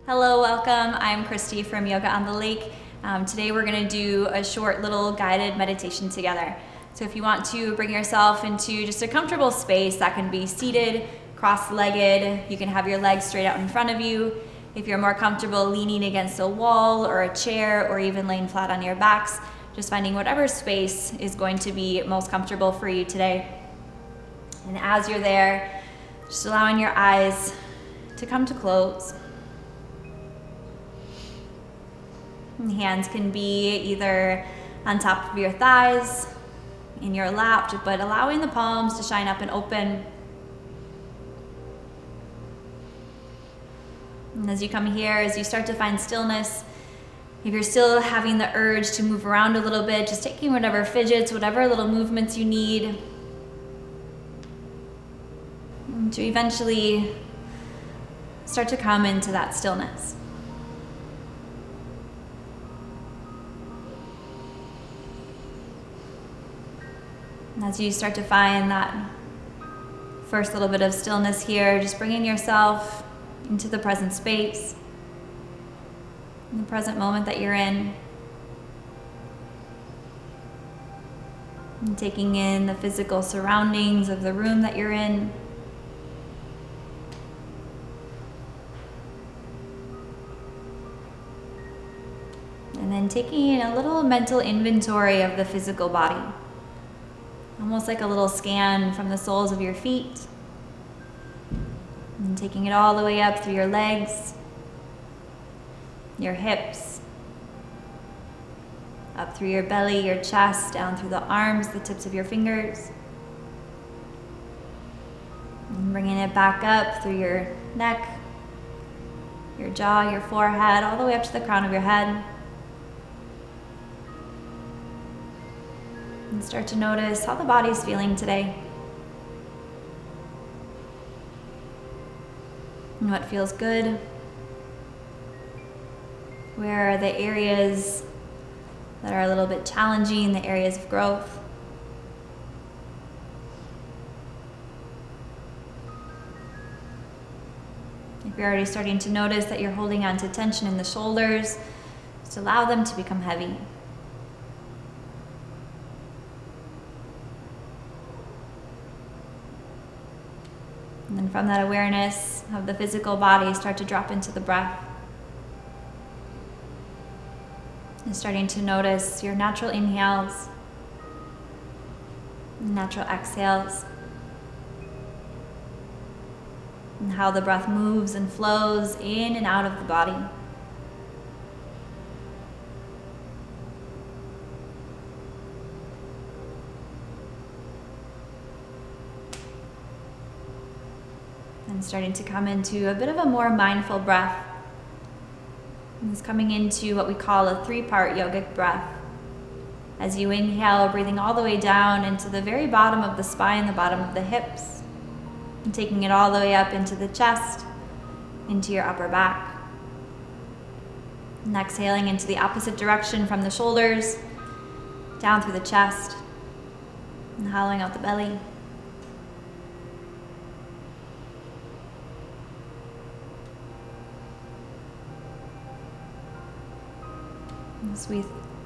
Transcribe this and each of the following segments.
Hello, welcome. I'm Kristie from Yoga on the Lake. Today we're going to do a short little guided meditation together. So if you want to bring yourself into just a comfortable space, that can be seated, cross-legged. You can have your legs straight out in front of you. If you're more comfortable leaning against a wall or a chair or even laying flat on your backs, just finding whatever space is going to be most comfortable for you today. And as you're there, just allowing your eyes to come to close. And hands can be either on top of your thighs, in your lap, but allowing the palms to shine up and open. And as you come here, as you start to find stillness, if you're still having the urge to move around a little bit, just taking whatever fidgets, whatever little movements you need to eventually start to come into that stillness. And as you start to find that first little bit of stillness here, just bringing yourself into the present space, in the present moment that you're in. And taking in the physical surroundings of the room that you're in. And then taking a little mental inventory of the physical body. Almost like a little scan from the soles of your feet. And taking it all the way up through your legs, your hips, up through your belly, your chest, down through the arms, the tips of your fingers. And bringing it back up through your neck, your jaw, your forehead, all the way up to the crown of your head. And start to notice how the body's feeling today. And what feels good. Where are the areas that are a little bit challenging, the areas of growth. If you're already starting to notice that you're holding on to tension in the shoulders, just allow them to become heavy. And then from that awareness of the physical body, start to drop into the breath. And starting to notice your natural inhales, natural exhales, and how the breath moves and flows in and out of the body. And starting to come into a bit of a more mindful breath. And it's coming into what we call a 3-part yogic breath. As you inhale, breathing all the way down into the very bottom of the spine, the bottom of the hips, and taking it all the way up into the chest, into your upper back. And exhaling into the opposite direction from the shoulders, down through the chest, and hollowing out the belly.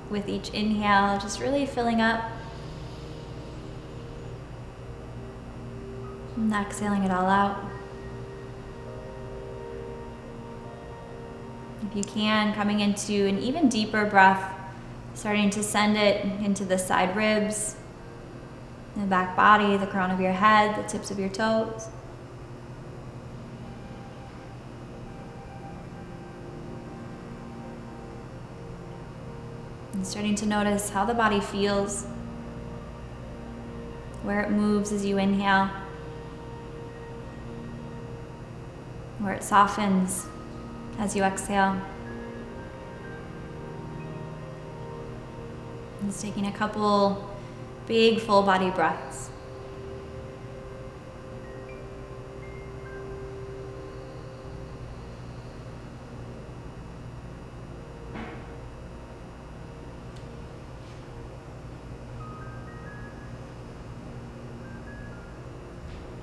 With each inhale, just really filling up and exhaling it all out. If you can, coming into an even deeper breath, starting to send it into the side ribs, the back body, the crown of your head, the tips of your toes. And starting to notice how the body feels, where it moves as you inhale, where it softens as you exhale. And just taking a couple big full body breaths.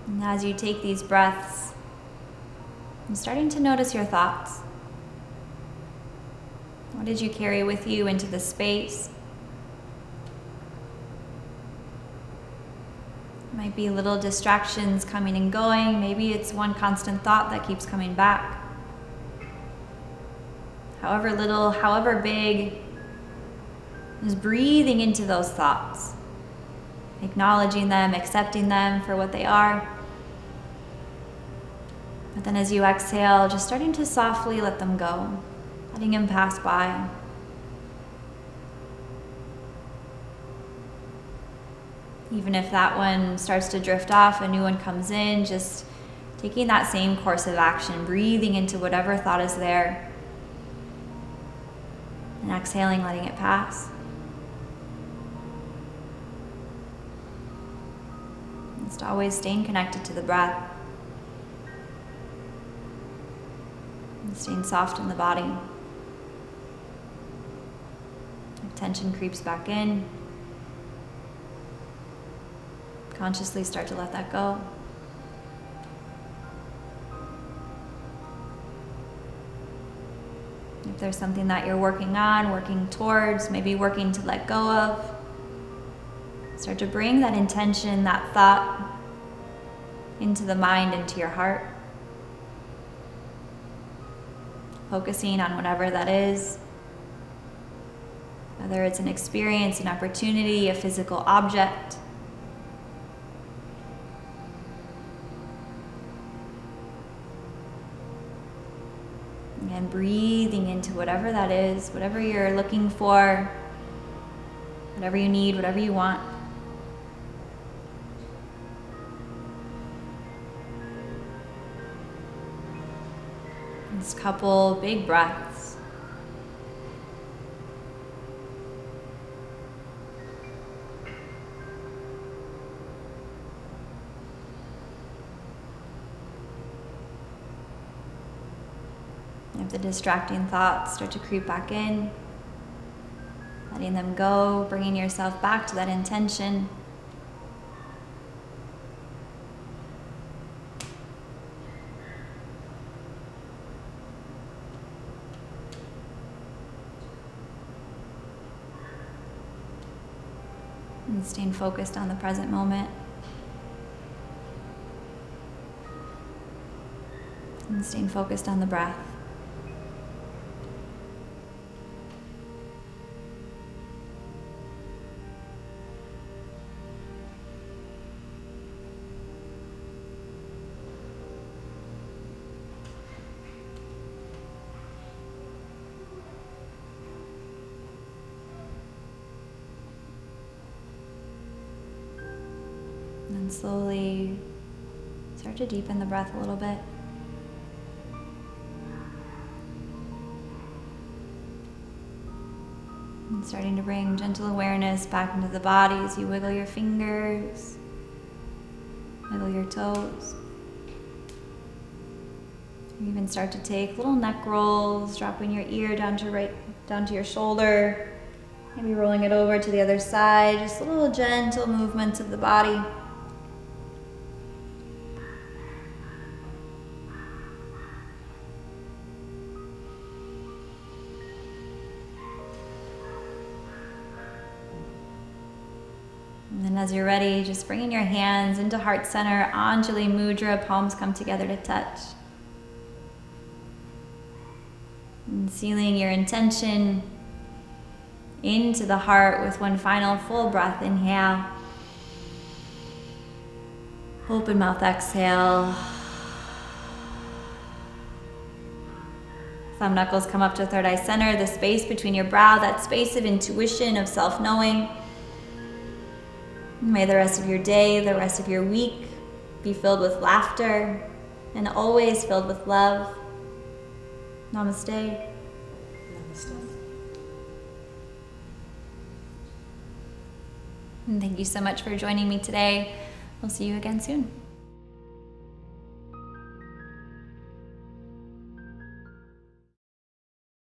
And as you take these breaths, I'm starting to notice your thoughts. What did you carry with you into the space? Might be little distractions coming and going. Maybe it's one constant thought that keeps coming back. However little, however big, just breathing into those thoughts, acknowledging them, accepting them for what they are. But then as you exhale, just starting to softly let them go, letting them pass by. Even if that one starts to drift off, a new one comes in, just taking that same course of action, breathing into whatever thought is there, and exhaling, letting it pass. Just always staying connected to the breath, and staying soft in the body. If tension creeps back in, consciously start to let that go. If there's something that you're working on, working towards, maybe working to let go of, start to bring that intention, that thought into the mind, into your heart. Focusing on whatever that is, whether it's an experience, an opportunity, a physical object. And breathing into whatever that is, whatever you're looking for, whatever you need, whatever you want. Just a couple big breaths. If the distracting thoughts start to creep back in, letting them go, bringing yourself back to that intention. And staying focused on the present moment. And staying focused on the breath. And slowly start to deepen the breath a little bit. And starting to bring gentle awareness back into the body as you wiggle your fingers, wiggle your toes. You even start to take little neck rolls, dropping your ear down to your shoulder, maybe rolling it over to the other side, just little gentle movements of the body. And then as you're ready, just bringing your hands into heart center, Anjali Mudra, palms come together to touch. And sealing your intention into the heart with one final full breath. Inhale. Open mouth, exhale. Thumb knuckles come up to third eye center, the space between your brow, that space of intuition, of self-knowing. May the rest of your day, the rest of your week be filled with laughter and always filled with love. Namaste. Namaste. And thank you so much for joining me today. We'll see you again soon.